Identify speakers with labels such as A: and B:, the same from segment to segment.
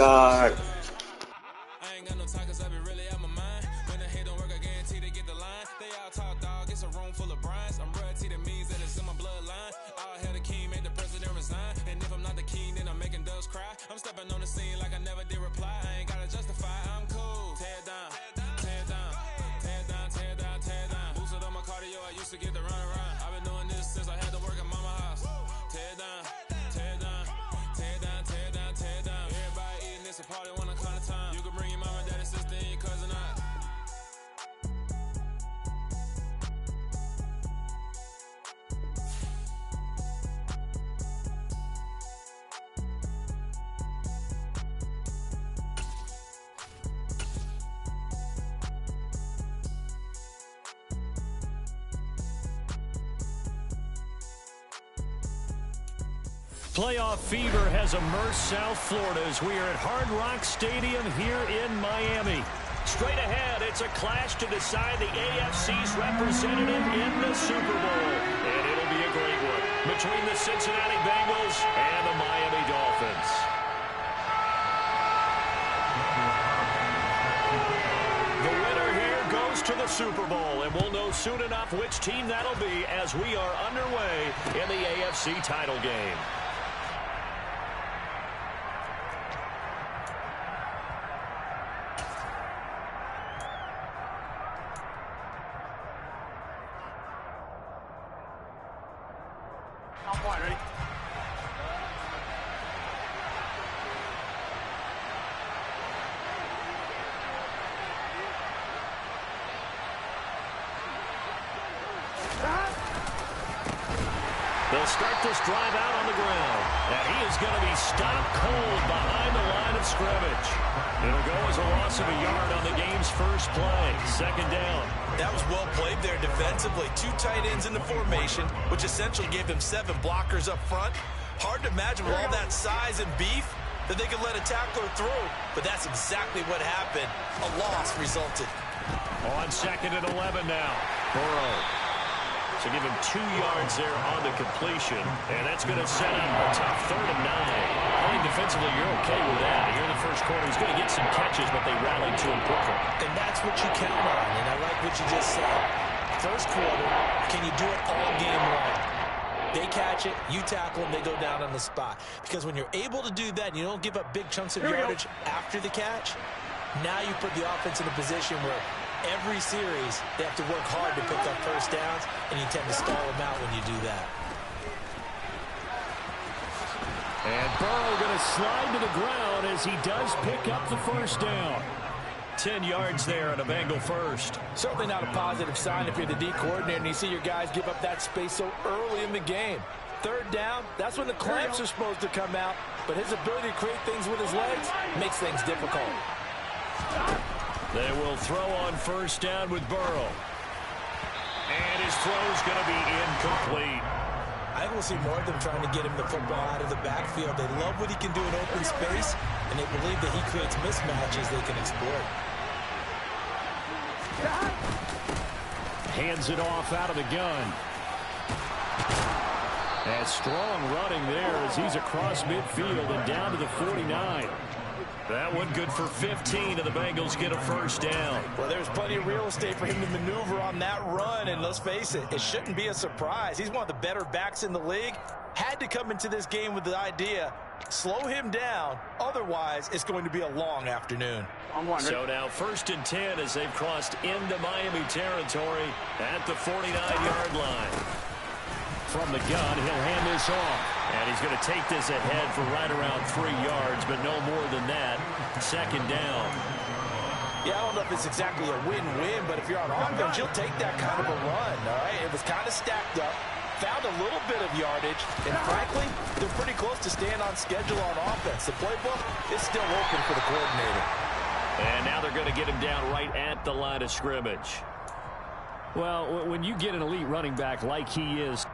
A: god.
B: I ain't got no time 'cause I be really out my mind. When the head don't work, I guarantee to get the line. They all talk dog, it's a room full of brines. I'm royalty, that means that it's in my bloodline. All hell the king, made the president resign. And if I'm not the king, then I'm making doves cry. I'm stepping on the scene like I never did reply. I ain't gotta justify, I'm cool. Tear down, tear down, tear down, tear down, tear down. Boosted on my cardio, I used to get the run around. I've been doing this since I had to work at mama house. Tear down, tear down, tear down, tear down, tear down. Everybody eating, it's a party when I come to time. You can bring your mama, daddy, sister, and your cousin out.
C: Playoff fever has immersed South Florida as we are at Hard Rock Stadium here in Miami. Straight ahead, it's a clash to decide the AFC's representative in the Super Bowl. And it'll be a great one between the Cincinnati Bengals and the Miami Dolphins. The winner here goes to the Super Bowl, and we'll know soon enough which team that'll be as we are underway in the AFC title game.
D: Ready?
C: They'll start this drive out on the ground. And he is going to be stopped cold behind the line of scrimmage. It'll go as a loss of a yard on the game's first play. Second down.
E: That was well played there defensively. Two tight ends in the formation, which essentially gave them 7 blockers up front. Hard to imagine with all that size and beef that they could let a tackler through. But that's exactly what happened. A loss resulted.
C: On second and 11 now. Burrow. So give him 2 yards there on the completion. And that's going to set up a tough 3rd and 9. I think defensively you're okay with that. Here in the first quarter, he's going to get some catches, but they rallied to him quickly.
E: And that's what you count on. And I like what you just said. First quarter, can you do it all game long? They catch it, you tackle them, they go down on the spot. Because when you're able to do that, and you don't give up big chunks of yardage after the catch, now you put the offense in a position where every series they have to work hard to pick up first downs, and you tend to stall them out when you do that.
C: And Burrow going to slide to the ground as he does pick up the first down. 10 yards there and a Bengal first.
D: Certainly not a positive sign if you're the D coordinator and you see your guys give up that space so early in the game. 3rd down, that's when the clamps are supposed to come out, but his ability to create things with his legs makes things difficult.
C: They will throw on first down with Burrow. And his throw's going to be incomplete.
E: I will see more of them trying to get him the football out of the backfield. They love what he can do in open space, and they believe that he creates mismatches they can exploit.
C: Hands it off out of the gun. And strong running there as he's across midfield and down to the 49. That one good for 15, and the Bengals get a first down.
D: Well, there's plenty of real estate for him to maneuver on that run, and let's face it, it shouldn't be a surprise. He's one of the better backs in the league. Had to come into this game with the idea, slow him down, otherwise it's going to be a long afternoon.
C: So now 1st and 10 as they've crossed into Miami territory at the 49-yard line. From the gun, he'll hand this off. And he's going to take this ahead for right around 3 yards, but no more than that. Second down.
D: Yeah, I don't know if it's exactly a win-win, but if you're on offense, you'll take that kind of a run, all right? It was kind of stacked up, found a little bit of yardage, and frankly, they're pretty close to staying on schedule on offense. The playbook is still open for the coordinator.
C: And now they're going to get him down right at the line of scrimmage. Well, when you get an elite running back like he is,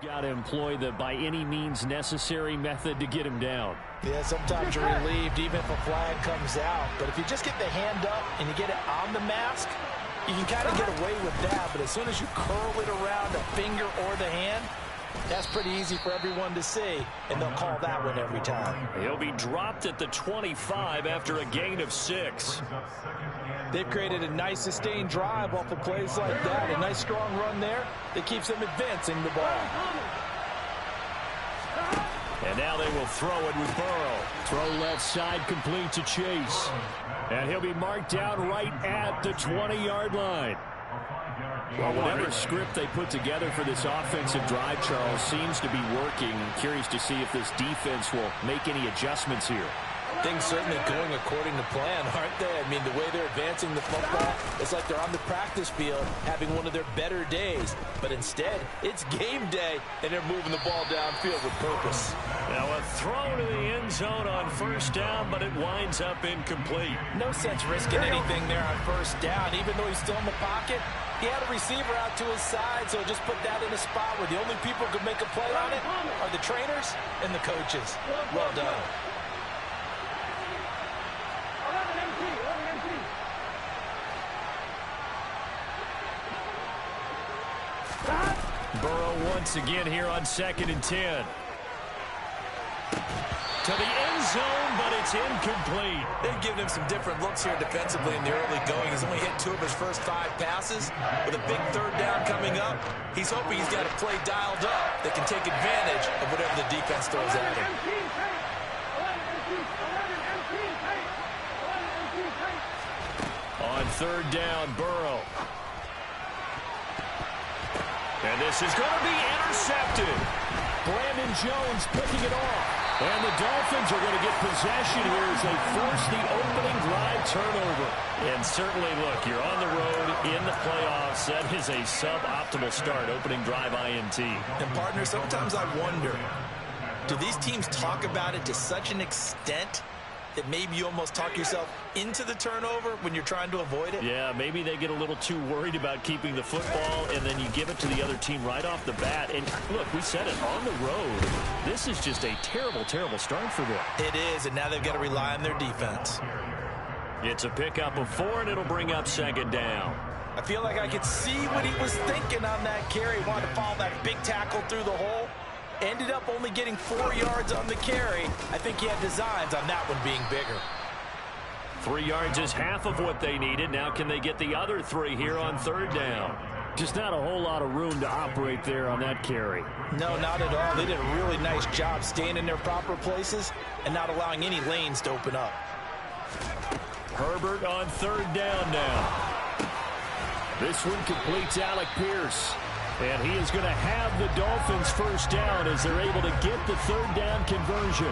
C: Got to employ the by any means necessary method to get him down.
E: Yeah, sometimes you're relieved even if a flag comes out. But if you just get the hand up and you get it on the mask, you can kind of get away with that. But as soon as you curl it around the finger or the hand, that's pretty easy for everyone to see, and they'll call that one every time.
C: He'll be dropped at the 25 after a gain of 6.
E: They've created a nice sustained drive off of plays like that. A nice strong run there that keeps them advancing the ball.
C: And now they will throw it with Burrow. Throw left side, complete to Chase. And he'll be marked down right at the 20-yard line. Well, whatever script they put together for this offensive drive, Charles, seems to be working. I'm curious to see if this defense will make any adjustments here.
E: Things certainly going according to plan, aren't they? I mean, the way they're advancing the football, it's like they're on the practice field having one of their better days. But instead, it's game day, and they're moving the ball downfield with purpose.
C: Now a throw to the end zone on first down, but it winds up incomplete.
E: No sense risking anything there on first down. Even though he's still in the pocket, he had a receiver out to his side, so just put that in a spot where the only people who can make a play on it are the trainers and the coaches. Well done.
C: Burrow once again here on 2nd and 10. To the end zone, but it's incomplete.
E: They've given him some different looks here defensively in the early going. He's only hit 2 of his first 5 passes. With a big 3rd down coming up, he's hoping he's got a play dialed up that can take advantage of whatever the defense throws at him.
C: On 3rd down, Burrow. And this is going to be intercepted. Brandon Jones picking it off. And the Dolphins are going to get possession here as they force the opening drive turnover. And certainly, look, you're on the road in the playoffs. That is a suboptimal start, opening drive INT.
E: And, partner, sometimes I wonder, do these teams talk about it to such an extent that maybe you almost talk yourself into the turnover when you're trying to avoid it?
C: Yeah, maybe they get a little too worried about keeping the football, and then you give it to the other team right off the bat. And look, we said it, on the road, this is just a terrible, terrible start for them.
E: It is, and now they've got to rely on their defense.
C: It's a pickup of 4, and it'll bring up 2nd down.
E: I feel like I could see what he was thinking on that carry. He wanted to follow that big tackle through the hole. Ended up only getting 4 yards on the carry. I think he had designs on that one being bigger.
C: 3 yards is half of what they needed. Now can they get the other 3 here on 3rd down? Just not a whole lot of room to operate there on that carry.
E: No, not at all. They did a really nice job staying in their proper places and not allowing any lanes to open up.
C: Herbert on 3rd down now. This one completes Alec Pierce. And he is going to have the Dolphins first down as they're able to get the 3rd down conversion.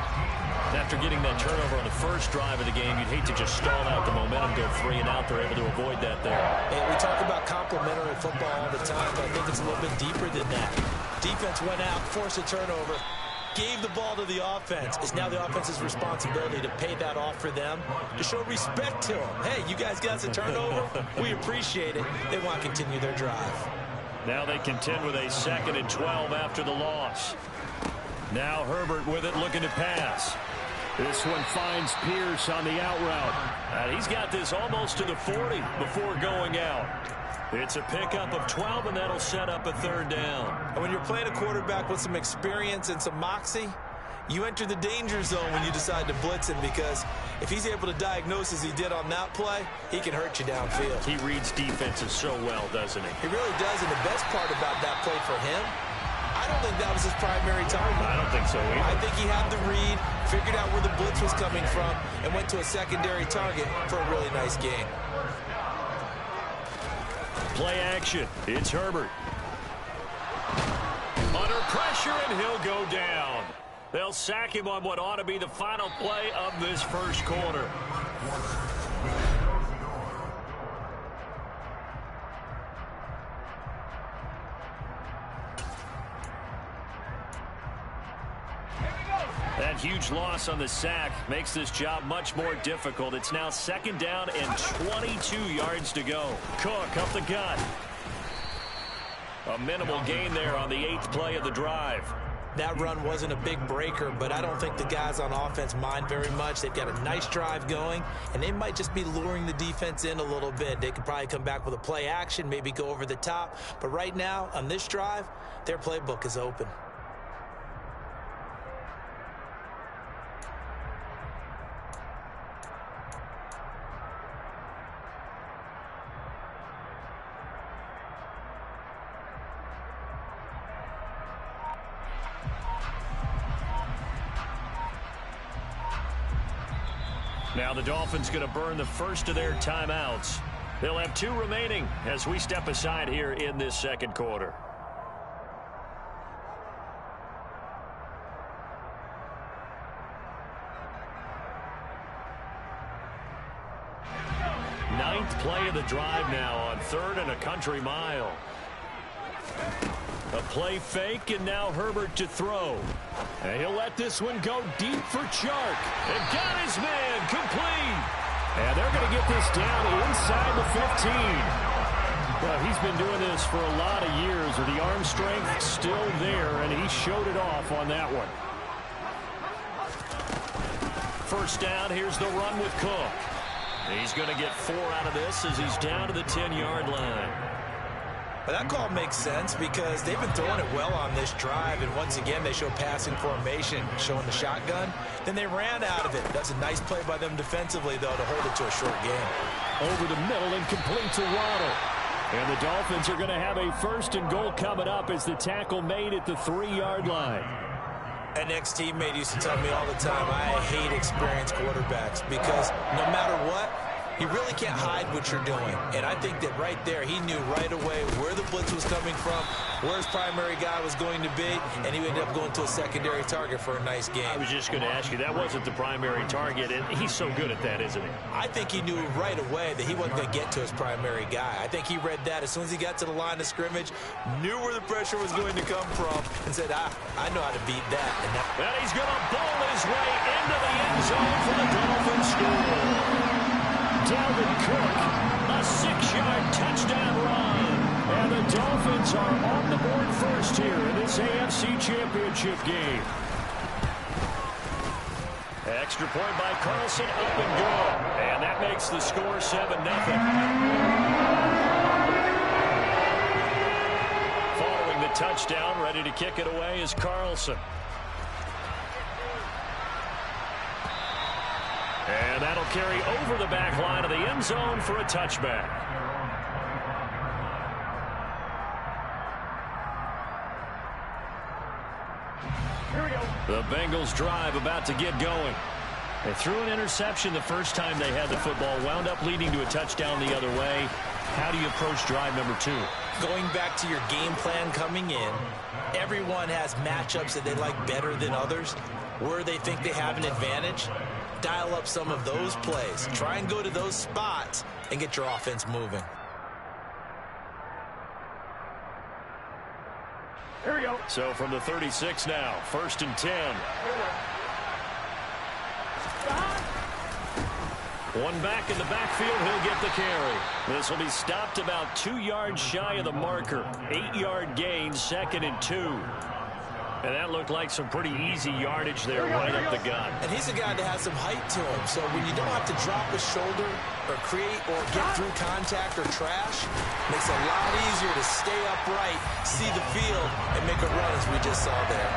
C: After getting that turnover on the first drive of the game, you'd hate to just stall out the momentum, go 3 and out. They're able to avoid that there.
E: And we talk about complementary football all the time, but I think it's a little bit deeper than that. Defense went out, forced a turnover, gave the ball to the offense. It's now the offense's responsibility to pay that off for them, to show respect to them. Hey, you guys got us a turnover. We appreciate it. They want to continue their drive.
C: Now they contend with a 2nd and 12 after the loss. Now Herbert with it, looking to pass. This one finds Pierce on the out route. And he's got this almost to the 40 before going out. It's a pickup of 12, and that'll set up a 3rd down.
E: And when you're playing a quarterback with some experience and some moxie, you enter the danger zone when you decide to blitz him, because if he's able to diagnose as he did on that play, he can hurt you downfield.
C: He reads defenses so well, doesn't he?
E: He really does, and the best part about that play for him, I don't think that was his primary target.
C: I don't think so either.
E: I think he had the read, figured out where the blitz was coming from, and went to a secondary target for a really nice game.
C: Play action. It's Herbert. Under pressure, and he'll go down. They'll sack him on what ought to be the final play of this first quarter. That huge loss on the sack makes this job much more difficult. It's now 2nd down and 22 yards to go. Cook up the gut. A minimal gain there on the 8th play of the drive.
E: That run wasn't a big breaker, but I don't think the guys on offense mind very much. They've got a nice drive going, and they might just be luring the defense in a little bit. They could probably come back with a play action, maybe go over the top. But right now, on this drive, their playbook is open.
C: Now the Dolphins going to burn the first of their timeouts. They'll have 2 remaining as we step aside here in this second quarter. Ninth play of the drive now on 3rd and a country mile. A play fake, and now Herbert to throw. And he'll let this one go deep for Chark. And got his man complete. And they're going to get this down inside the 15. Well, he's been doing this for a lot of years with the arm strength still there, and he showed it off on that one. First down, here's the run with Cook. He's going to get 4 out of this as he's down to the 10-yard line.
E: But that call makes sense because they've been throwing it well on this drive, and once again they show passing formation, showing the shotgun. Then they ran out of it. That's a nice play by them defensively, though, to hold it to a short game.
C: Over the middle and complete to Waddle. And the Dolphins are going to have a 1st and goal coming up as the tackle made at the 3-yard line.
E: An ex-teammate used to tell me all the time, I hate experienced quarterbacks because no matter what, you really can't hide what you're doing. And I think that right there, he knew right away where the blitz was coming from, where his primary guy was going to be, and he ended up going to a secondary target for a nice game.
C: I was just going to ask you, that wasn't the primary target, and he's so good at that, isn't he?
E: I think he knew right away that he wasn't going to get to his primary guy. I think he read that as soon as he got to the line of scrimmage, knew where the pressure was going to come from, and said, I know how to beat that.
C: And he's going to bowl his way into the end zone for the Dolphins score. Dalvin Cook, a 6-yard touchdown run. And the Dolphins are on the board first here in this AFC Championship game. Extra point by Carlson, up and good. And that makes the score 7-0. Following the touchdown, ready to kick it away is Carlson. And that'll carry over the back line of the end zone for a touchback. Here we go. The Bengals drive about to get going. They threw an interception the first time they had the football, wound up leading to a touchdown the other way. How do you approach drive number 2?
E: Going back to your game plan coming in, everyone has matchups that they like better than others, where they think they have an advantage. Dial up some of those plays. Try and go to those spots and get your offense moving.
C: Here we go. So from the 36 now, 1st and 10. One back in the backfield, he'll get the carry. This will be stopped about 2 yards shy of the marker. 8-yard gain, 2nd and 2. And that looked like some pretty easy yardage there right up the gut.
E: And he's a guy that has some height to him. So when you don't have to drop a shoulder or create or get through contact or trash, makes it a lot easier to stay upright, see the field, and make a run as we just saw there.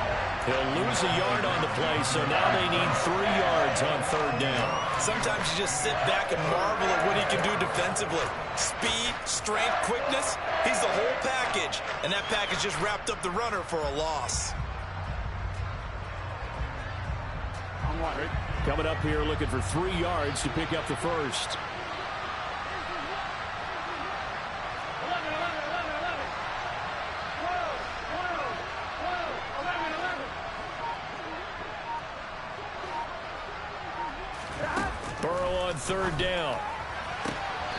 C: He'll lose a yard on the play, so now they need 3 yards on 3rd down.
E: Sometimes you just sit back and marvel at what he can do defensively. Speed, strength, quickness, he's the whole package. And that package just wrapped up the runner for a loss.
C: Coming up here looking for 3 yards to pick up the first. Burrow on 3rd down.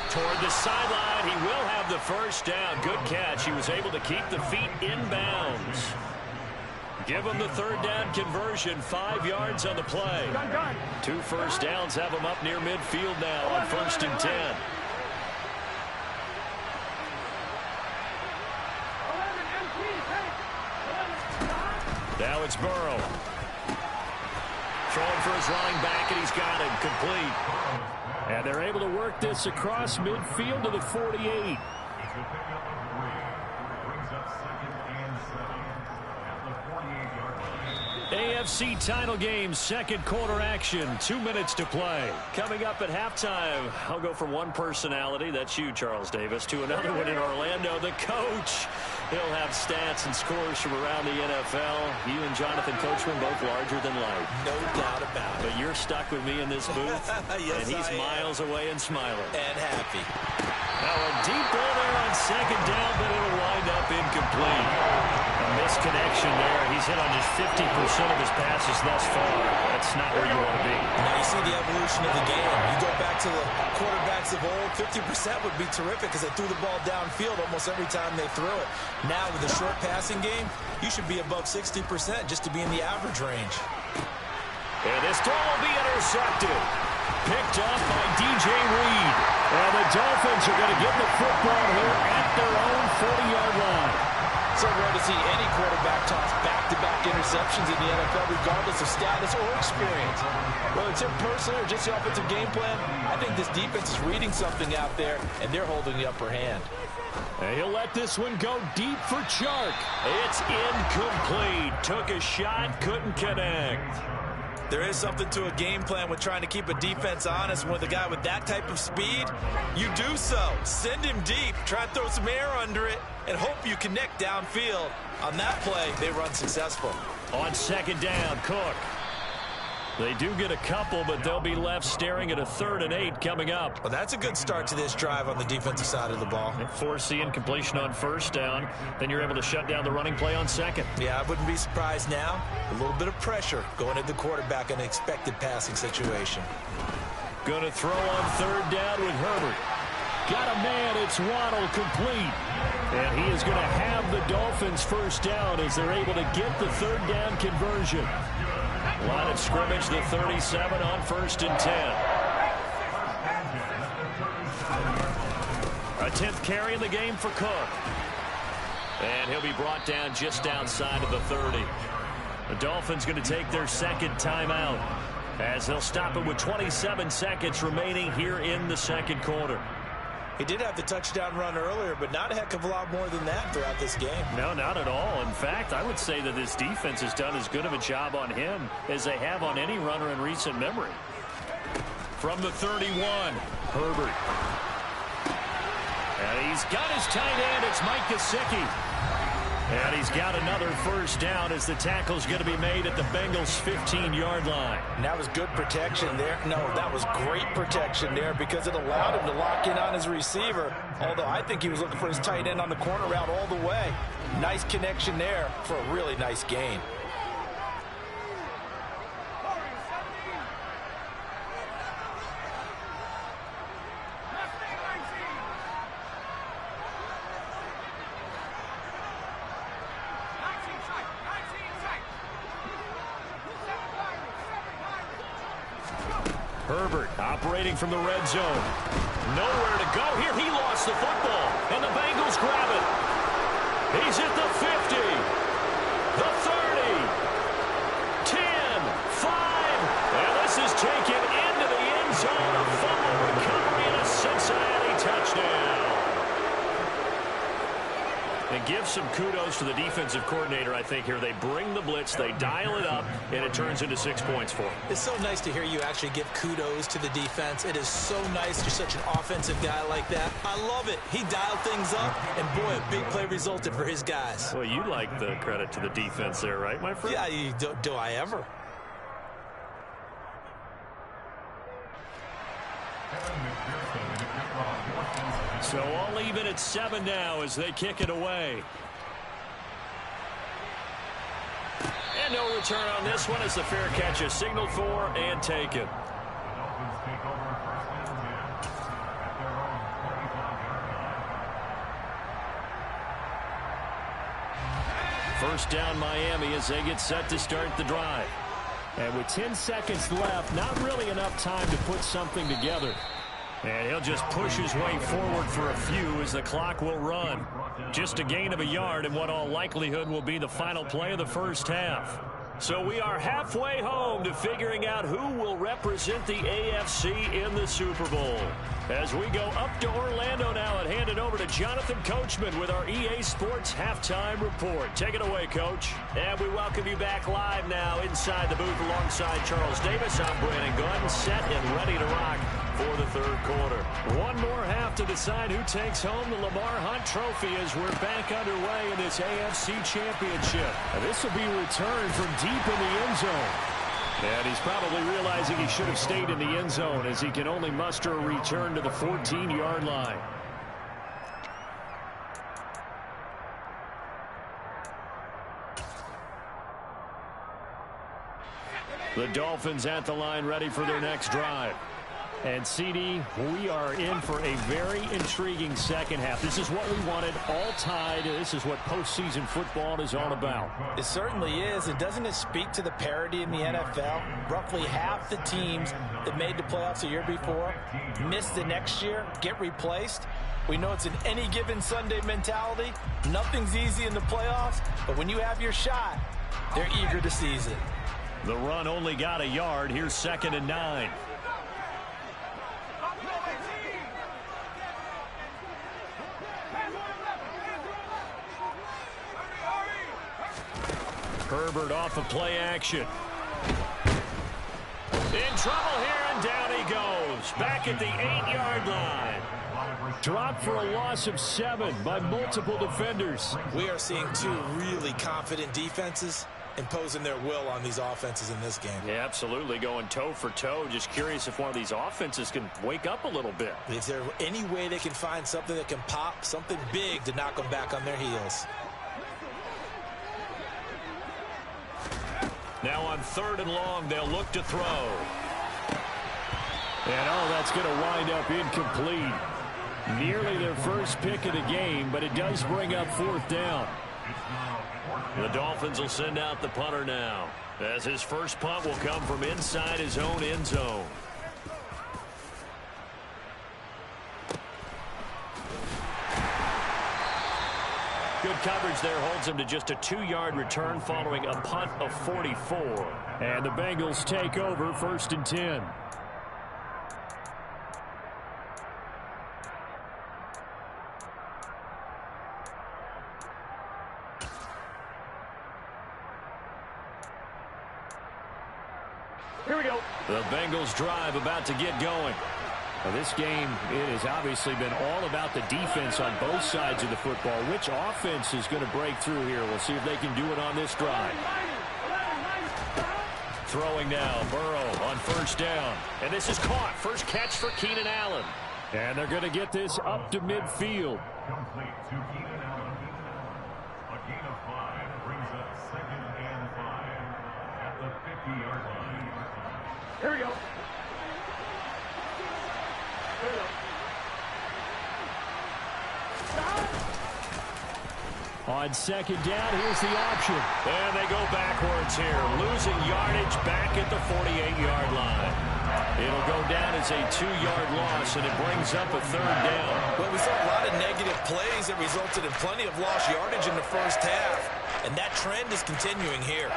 C: Toward the sideline, he will have the first down. Good catch. He was able to keep the feet in bounds. Give him the 3rd down conversion, 5 yards on the play. 2 first downs have him up near midfield now on 1st and 10. Now it's Burrow. Throwing for his running back, and he's got it complete. And they're able to work this across midfield to the 48. AFC title game, second quarter action, 2 minutes to play. Coming up at halftime, I'll go from one personality, that's you, Charles Davis, to another one in Orlando, the coach. He'll have stats and scores from around the NFL. You and Jonathan Coachman both larger than life.
E: No doubt about it.
C: But you're stuck with me in this booth,
E: yes,
C: and he's miles away and smiling.
E: And happy.
C: Now a deep ball there on second down, but it'll wind up incomplete. A misconnection there. He's hit on just 50% of his passes thus far. That's not where you want to be.
E: Now you see the evolution of the game. You go back to the quarterbacks of old, 50% would be terrific because they threw the ball downfield almost every time they threw it. Now with the short passing game, you should be above 60% just to be in the average range.
C: And this throw will be intercepted. Picked up by DJ Reed. And the Dolphins are going to get the football here at their own 40-yard line.
D: So rare to see any quarterback toss back-to-back interceptions in the NFL, regardless of status or experience. Whether it's him personally or just the offensive game plan, I think this defense is reading something out there, and they're holding the upper hand.
C: And he'll let this one go deep for Chark. It's incomplete. Took a shot, couldn't connect.
E: There is something to a game plan with trying to keep a defense honest. With a guy with that type of speed, you do so. Send him deep. Try and throw some air under it and hope you connect downfield. On that play, they run successful.
C: On second down, Cook. They do get a couple, but they'll be left staring at a 3rd and 8 coming up.
E: Well, that's a good start to this drive on the defensive side of the ball.
C: Force the incompletion on first down. Then you're able to shut down the running play on second.
E: Yeah, I wouldn't be surprised now. A little bit of pressure going at the quarterback in an expected passing situation.
C: Going to throw on 3rd down with Herbert. Got a man, it's Waddle, complete. And he is going to have the Dolphins first down as they're able to get the 3rd down conversion. Line of scrimmage, the 37 on 1st and 10. A 10th carry in the game for Cook. And he'll be brought down just outside of the 30. The Dolphins going to take their second timeout as they'll stop it with 27 seconds remaining here in the second quarter.
E: He did have the touchdown run earlier, but not a heck of a lot more than that throughout this game.
C: No, not at all. In fact, I would say that this defense has done as good of a job on him as they have on any runner in recent memory. From the 31, Herbert. And he's got his tight end. It's Mike Gesicki. And he's got another first down as the tackle's going to be made at the Bengals' 15-yard line.
E: And that was good protection there. No, that was great protection there because it allowed him to lock in on his receiver. Although I think he was looking for his tight end on the corner route all the way. Nice connection there for a really nice gain.
C: Herbert operating from the red zone. Nowhere to go here. He lost the football, and the Bengals grab it. He's at the 50, the 30, 10, 5, and this is taken into the end zone. A fumble recovery and a Cincinnati touchdown. And give some kudos to the defensive coordinator, I think, here. They bring the blitz, they dial it up, and it turns into 6 points for them.
E: It's so nice to hear you actually give kudos to the defense. It is so nice. You're such an offensive guy like that. I love it. He dialed things up, and boy, a big play resulted for his guys.
C: Well, you like the credit to the defense there, right, my friend?
E: Yeah, do I ever?
C: So all even at 7 now as they kick it away. And no return on this one as the fair catch is signaled for and taken. First down Miami as they get set to start the drive. And with 10 seconds left, not really enough time to put something together. And he'll just push his way forward for a few as the clock will run. Just a gain of a yard in what all likelihood will be the final play of the first half. So we are halfway home to figuring out who will represent the AFC in the Super Bowl. As we go up to Orlando now and hand it over to Jonathan Coachman with our EA Sports Halftime Report. Take it away, Coach. And we welcome you back live now inside the booth alongside Charles Davis. I'm Brandon Gunn, set and ready to rock for the third quarter. One more half to decide who takes home the Lamar Hunt Trophy as we're back underway in this AFC Championship. Now, this will be returned from deep in the end zone. And he's probably realizing he should have stayed in the end zone as he can only muster a return to the 14-yard line. The Dolphins at the line ready for their next drive. And, CD, we are in for a very intriguing second half. This is what we wanted, all tied. This is what postseason football is all about.
E: It certainly is. And doesn't it speak to the parity in the NFL? Roughly half the teams that made the playoffs a year before miss the next year, get replaced. We know it's an any given Sunday mentality. Nothing's easy in the playoffs, but when you have your shot, they're eager to seize it.
C: The run only got a yard. Here's 2nd and 9. Herbert off of play action. In trouble here, and down he goes. Back at the 8-yard line. Dropped for a loss of 7 by multiple defenders.
E: We are seeing two really confident defenses imposing their will on these offenses in this game.
C: Yeah, absolutely, going toe for toe. Just curious if one of these offenses can wake up a little bit.
E: Is there any way they can find something that can pop, something big to knock them back on their heels?
C: Now on 3rd and long, they'll look to throw. And, oh, that's going to wind up incomplete. Nearly their first pick of the game, but it does bring up 4th down. The Dolphins will send out the punter now, as his first punt will come from inside his own end zone. Good coverage there holds him to just a 2-yard return following a punt of 44. And the Bengals take over 1st and 10. Here we go. The Bengals drive about to get going. Now this game, it has obviously been all about the defense on both sides of the football. Which offense is going to break through here? We'll see if they can do it on this drive. Throwing now, Burrow on 1st down. And this is caught. First catch for Keenan Allen. And they're going to get this up to midfield.
A: Complete to Keenan Allen. A gain of 5 brings up 2nd and 5 at the 50-yard line.
C: Here we go. On 2nd down, here's the option. And they go backwards here, losing yardage back at the 48-yard line. It'll go down as a 2-yard loss, and it brings up a 3rd down.
E: Well, we saw a lot of negative plays that resulted in plenty of lost yardage in the first half, and that trend is continuing here.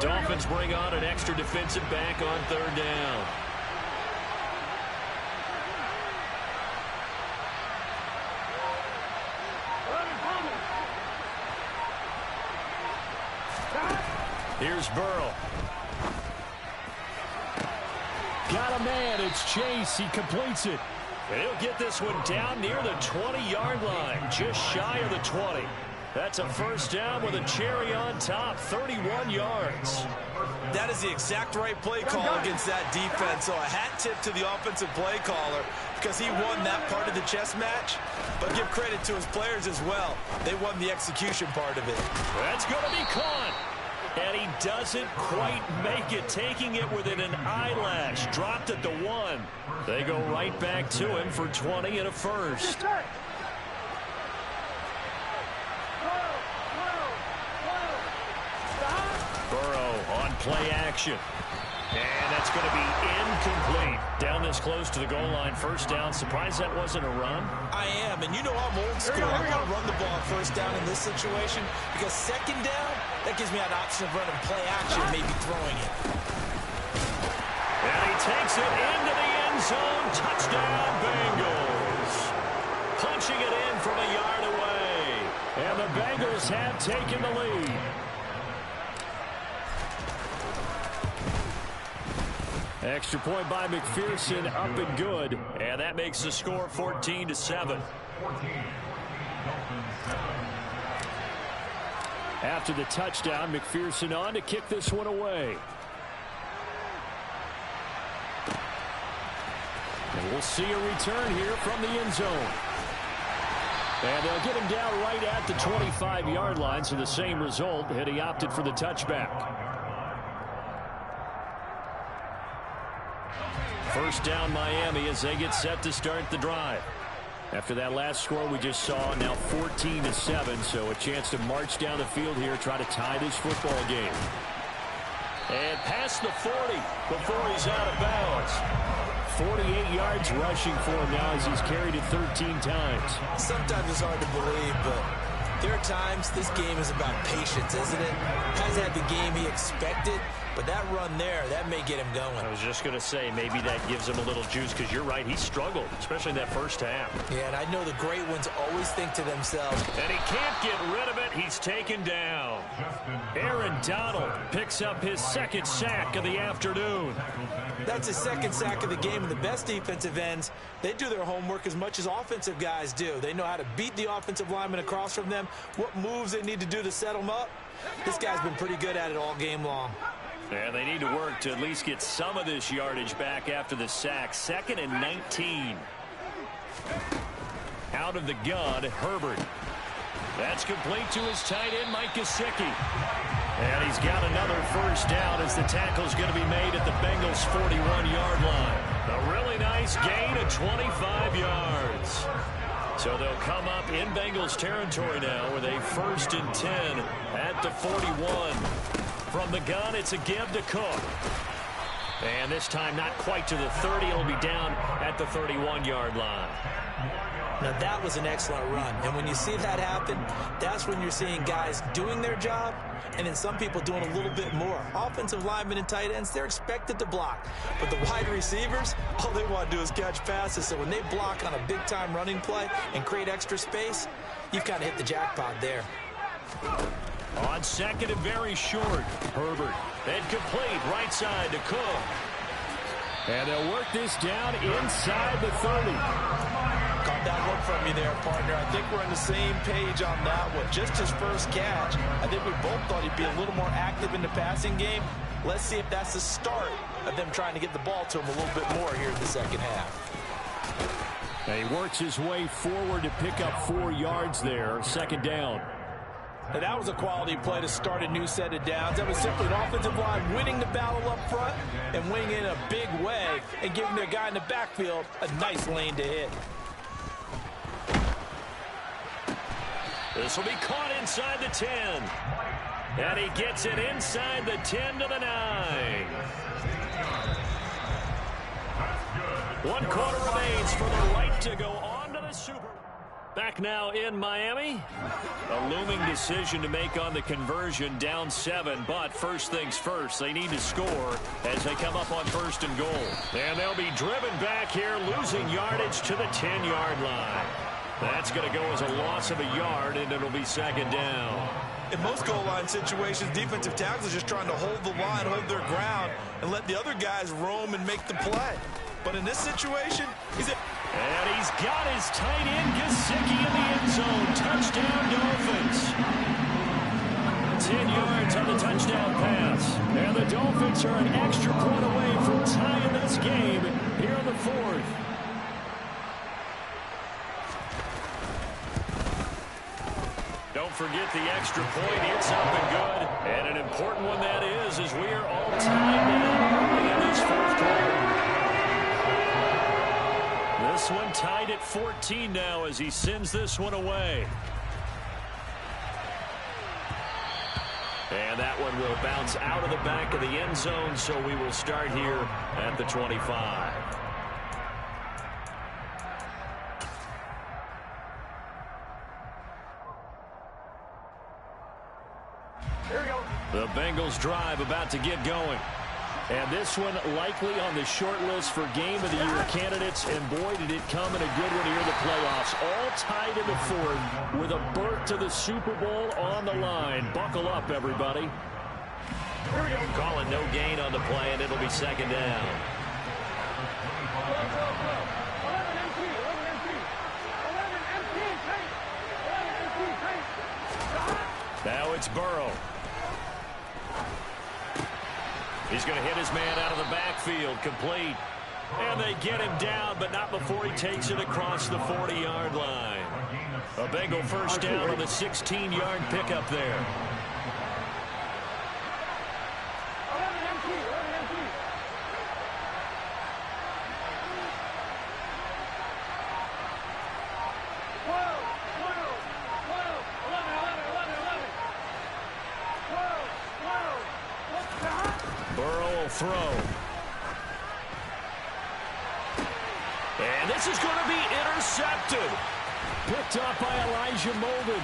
C: Dolphins bring on an extra defensive back on 3rd down. Here's Burrow. Got a man. It's Chase. He completes it. And he'll get this one down near the 20-yard line, just shy of the 20. That's a 1st down with a cherry on top, 31 yards.
E: That is the exact right play call against that defense. So a hat tip to the offensive play caller because he won that part of the chess match. But give credit to his players as well. They won the execution part of it.
C: That's going to be caught. And he doesn't quite make it, taking it within an eyelash. Dropped at the 1. They go right back to him for 20 and a 1st. On play action. And that's going to be incomplete. Down this close to the goal line. First down. Surprised that wasn't a run?
E: I am, and you know I'm old school. I want to run the ball first down in this situation because second down, that gives me an option of running play action, maybe throwing it.
C: And he takes it into the end zone. Touchdown, Bengals. Punching it in from a yard away. And the Bengals have taken the lead. Extra point by McPherson, up and good. And that makes the score 14-7. After the touchdown, McPherson on to kick this one away. And we'll see a return here from the end zone. And they'll get him down right at the 25-yard line, so the same result, and he opted for the touchback. First down Miami as they get set to start the drive. After that last score we just saw, now 14-7, so a chance to march down the field here, try to tie this football game. And past the 40 before he's out of bounds. 48 yards rushing for him now as he's carried it 13 times.
E: Sometimes it's hard to believe, but there are times this game is about patience, isn't it? Hasn't had the game he expected, but that run there, that may get him going.
C: I was just going to say, maybe that gives him a little juice, because you're right, he struggled, especially in that first half.
E: Yeah, and I know the great ones always think to themselves.
C: And he can't get rid of it. He's taken down. Aaron Donald picks up his second sack of the afternoon.
E: That's his second sack of the game, and the best defensive ends, they do their homework as much as offensive guys do. They know how to beat the offensive lineman across from them, what moves they need to do to set them up. This guy's been pretty good at it all game long.
C: And they need to work to at least get some of this yardage back after the sack. 2nd and 19. Out of the gun, Herbert. That's complete to his tight end, Mike Gesicki. And he's got another first down as the tackle's going to be made at the Bengals' 41-yard line. A really nice gain of 25 yards. So they'll come up in Bengals territory now with a 1st and 10 at the 41. From the gun, it's a give to Cook. And this time not quite to the 30. It'll be down at the 31-yard line.
E: Now that was an excellent run. And when you see that happen, that's when you're seeing guys doing their job and then some people doing a little bit more. Offensive linemen and tight ends, they're expected to block. But the wide receivers, all they want to do is catch passes. So when they block on a big-time running play and create extra space, you've kind of hit the jackpot there.
C: On 2nd and very short, Herbert. Incomplete, right side to Cook. And they'll work this down inside the 30.
E: Caught that look from you there, partner. I think we're on the same page on that one. Just his first catch. I think we both thought he'd be a little more active in the passing game. Let's see if that's the start of them trying to get the ball to him a little bit more here in the second half.
C: And he works his way forward to pick up 4 yards there. 2nd down.
E: Now that was a quality play to start a new set of downs. That was simply an offensive line winning the battle up front and winning in a big way and giving their guy in the backfield a nice lane to hit.
C: This will be caught inside the 10. And he gets it inside the 10 to the 9. 1 quarter remains for the right to go on to the Super Bowl. Back now in Miami. A looming decision to make on the conversion, down 7. But first things first, they need to score as they come up on 1st and goal. And they'll be driven back here, losing yardage to the 10-yard line. That's going to go as a loss of a yard, and it'll be 2nd down.
E: In most goal line situations, defensive tackles are just trying to hold the line, hold their ground, and let the other guys roam and make the play. But in this situation,
C: and he's got his tight end, Gesicki, in the end zone. Touchdown, Dolphins. 10 yards on the touchdown pass. And the Dolphins are an extra point away from tying this game here in the 4th. Don't forget the extra point. It's up and good. And an important one that is, as we are all tied now early in this 4th quarter. This one tied at 14 now as he sends this one away. And And that one will bounce out of the back of the end zone, so we will start here at the 25. The Bengals drive about to get going. And this one likely on the short list for Game of the Year candidates. And boy, did it come in a good one here in the playoffs. All tied in the fourth with a berth to the Super Bowl on the line. Buckle up, everybody. Calling no gain on the play, and it'll be second down. Now it's Burrow. He's going to hit his man out of the backfield, complete. And they get him down, but not before he takes it across the 40-yard line. A Bengal first down on the 16-yard pickup there. Throw. And this is going to be intercepted. Picked up by Elijah Molden.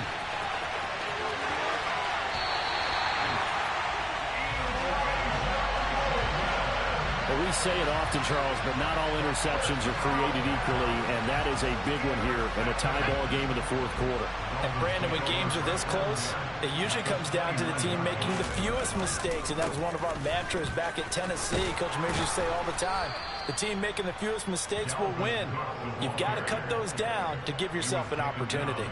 C: Well, we say it often, Charles, but not all interceptions are created equally, and that is a big one here in a tie ball game in the fourth quarter.
E: And, Brandon, when games are this close, it usually comes down to the team making the fewest mistakes, and that was one of our mantras back at Tennessee. Coach Mears used to say all the time, the team making the fewest mistakes will win. You've got to cut those down to give yourself an opportunity.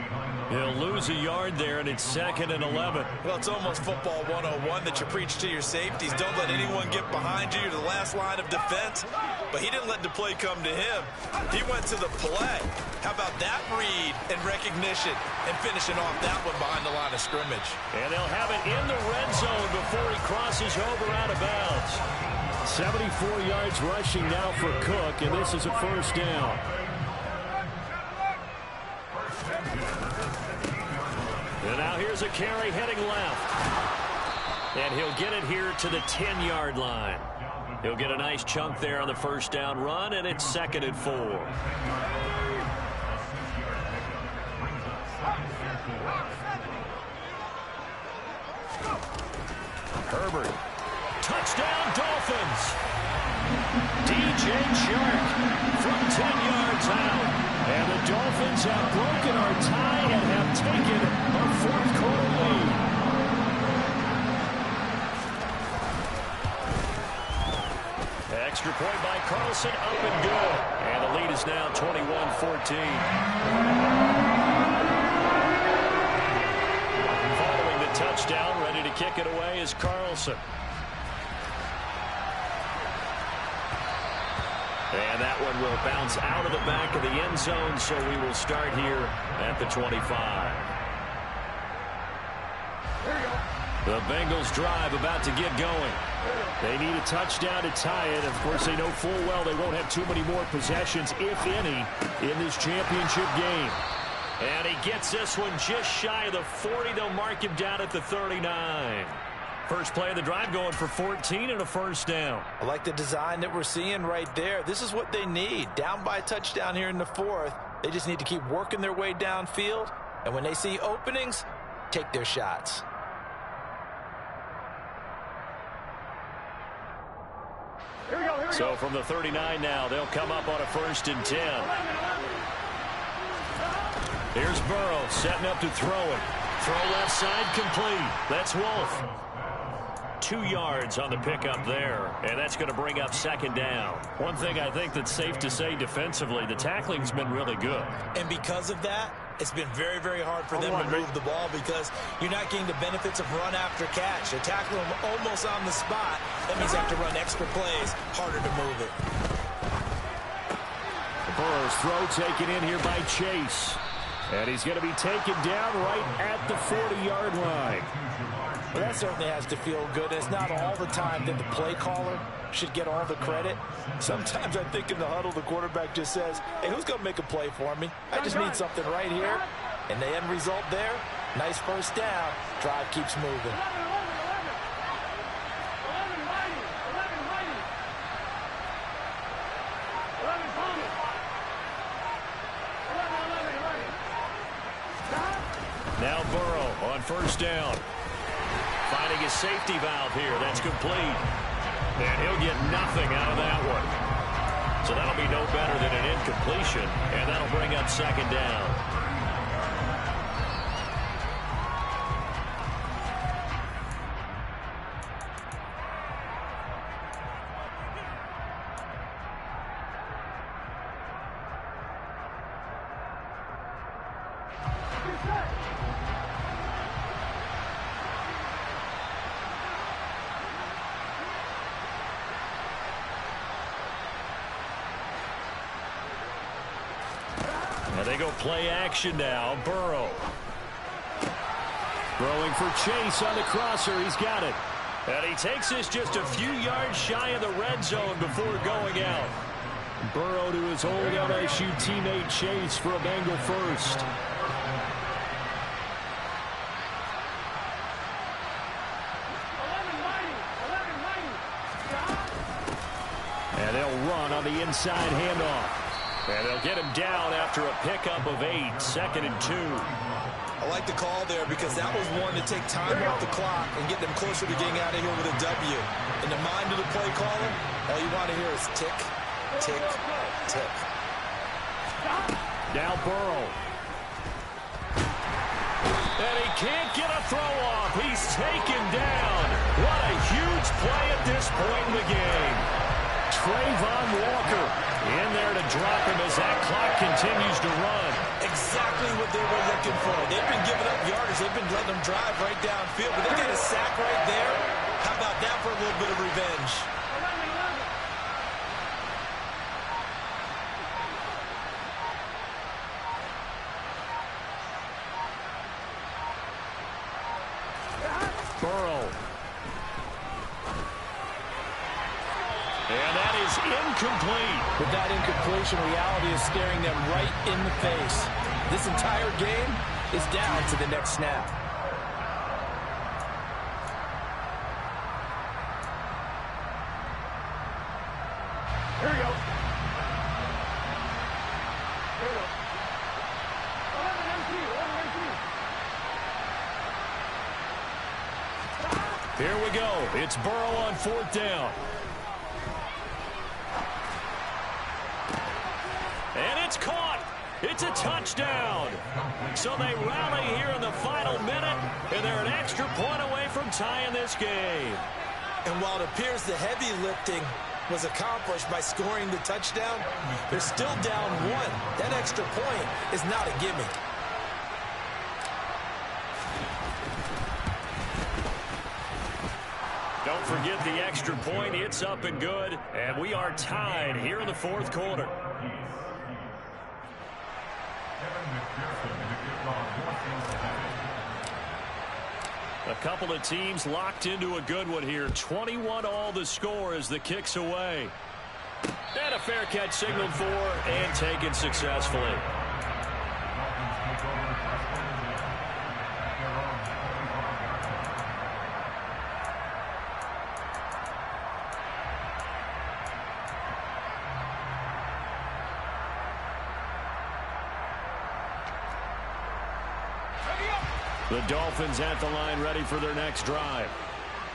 C: He'll lose a yard there, and it's 2nd and 11.
F: Well, it's almost football 101 that you preach to your safeties. Don't let anyone get behind you. You're the last line of defense. But he didn't let the play come to him. He went to the play. How about that read and recognition and finishing off that one behind the line of scrimmage?
C: And they'll have it in the red zone before he crosses over out of bounds. 74 yards rushing now for Cook, and this is a first down. And now here's a carry heading left. And he'll get it here to the 10-yard line. He'll get a nice chunk there on the first down run, and it's 2nd and 4. Herbert. Touchdown, Dolphins. DJ Chark from 10 yards out. And the Dolphins have broken our tie and have taken a fourth quarter lead. Extra point by Carlson, up and good. And the lead is now 21-14. Following the touchdown, ready to kick it away is Carlson. And that one will bounce out of the back of the end zone, so we will start here at the 25. The Bengals drive about to get going. They need a touchdown to tie it. Of course, they know full well they won't have too many more possessions, if any, in this championship game. And he gets this one just shy of the 40. They'll mark him down at the 39. First play of the drive going for 14 and a first down.
E: I like the design that we're seeing right there. This is what they need. Down by a touchdown here in the fourth. They just need to keep working their way downfield. And when they see openings, take their shots.
C: So from the 39 now, they'll come up on a 1st and 10. Here's Burrow setting up to throw it. Throw left side complete. That's Wolf. 2 yards on the pickup there, and that's going to bring up 2nd down. One thing I think that's safe to say defensively, the tackling's been really good.
E: And because of that, it's been very, very hard for them to move the ball because you're not getting the benefits of run after catch. They tackle them almost on the spot. That means they have to run extra plays, harder to move it.
C: Burrow's throw taken in here by Chase. And he's going to be taken down right at the 40-yard line.
E: Well, that certainly has to feel good. It's not all the time that the play caller should get all the credit. Sometimes I think in the huddle, the quarterback just says, hey, who's going to make a play for me? I just need something right here. And the end result there, nice first down. Drive keeps moving.
C: Now Burrow on first down. Finding his safety valve here. That's complete. And he'll get nothing out of that one. So that'll be no better than an incompletion. And that'll bring up second down. They go play action now. Burrow. Throwing for Chase on the crosser. He's got it. And he takes this just a few yards shy of the red zone before going out. Burrow to his old LSU teammate Chase for a Bengal first. And they'll run on the inside handoff. And they'll get him down after a pickup of 8, 2nd and 2.
F: I like the call there because that was one to take time off the clock and get them closer to getting out of here with a W. In the mind of the play caller, all you want to hear is tick, tick, tick.
C: Now Burrow. And he can't get a throw off. He's taken down. What a huge play at this point in the game. Trayvon Walker in there to drop him as that clock continues to run.
F: Exactly what they were looking for. They've been giving up yardage. They've been letting them drive right downfield, but they get a sack right there. How about that for a little bit of revenge?
C: Burrow. And that is incomplete.
E: With that incompletion, reality is staring them right in the face. This entire game is down to the next snap.
G: Here we go.
C: Here we go. It's Burrow on 4th down. And it's caught. It's a touchdown. So they rally here in the final minute, and they're an extra point away from tying this game.
F: And while it appears the heavy lifting was accomplished by scoring the touchdown, they're still down 1. That extra point is not a gimme.
C: Don't forget the extra point. It's up and good. And we are tied here in the 4th quarter. A couple of teams locked into a good one here. 21-all the score as the kick's away. And a fair catch signaled for and taken successfully. The Dolphins at the line ready for their next drive.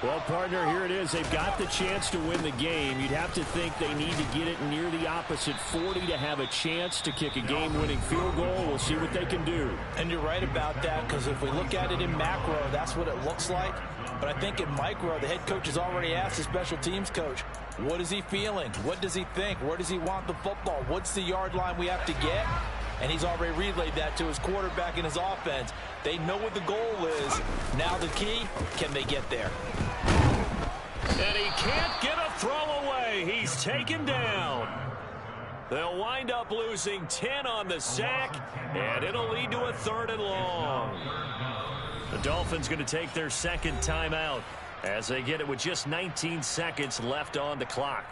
C: Well, partner, here it is. They've got the chance to win the game. You'd have to think they need to get it near the opposite 40 to have a chance to kick a game-winning field goal. We'll see what they can do.
E: And you're right about that, because if we look at it in macro, that's what it looks like. But I think in micro, the head coach has already asked the special teams coach, what is he feeling? What does he think? Where does he want the football? What's the yard line we have to get? And he's already relayed that to his quarterback and his offense. They know what the goal is. Now the key, can they get there?
C: And he can't get a throw away. He's taken down. They'll wind up losing 10 on the sack, and it'll lead to a 3rd and long. The Dolphins going to take their second timeout as they get it with just 19 seconds left on the clock.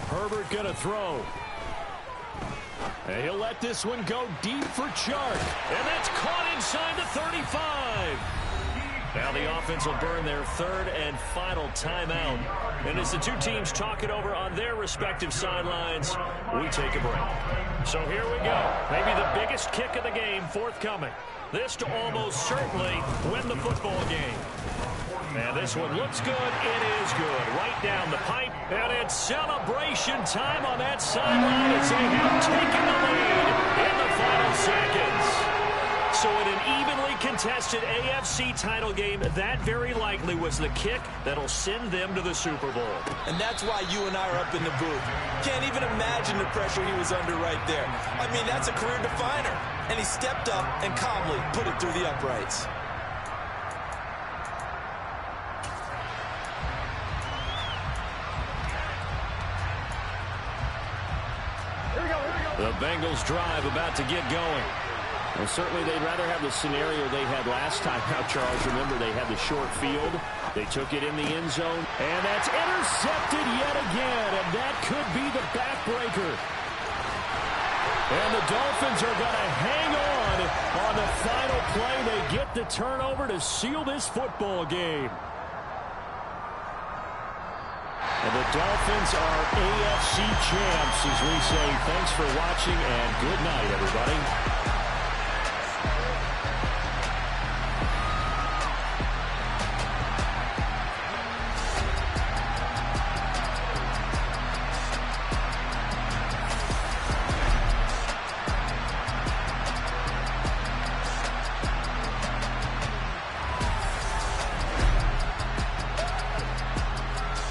C: Herbert going to throw. And he'll let this one go deep for Chark. And that's caught inside the 35. Now the offense will burn their third and final timeout. And as the two teams talk it over on their respective sidelines, we take a break. So here we go. Maybe the biggest kick of the game forthcoming. This to almost certainly win the football game. And this one looks good. It is good. Right down the pipe. And it's celebration time on that sideline as they have taken the lead in the final seconds. So in an evenly contested AFC title game, that very likely was the kick that'll send them to the Super Bowl.
E: And that's why you and I are up in the booth. Can't even imagine the pressure he was under right there. I mean, that's a career definer. And he stepped up and calmly put it through the uprights.
C: The Bengals drive about to get going.
H: Well, certainly they'd rather have the scenario they had last time out, Charles. Remember, they had the short field. They took it in the end zone.
C: And that's intercepted yet again, and that could be the backbreaker. And the Dolphins are going to hang on the final play. They get the turnover to seal this football game. And the Dolphins are AFC champs, as we say. Thanks for watching, and good night, everybody.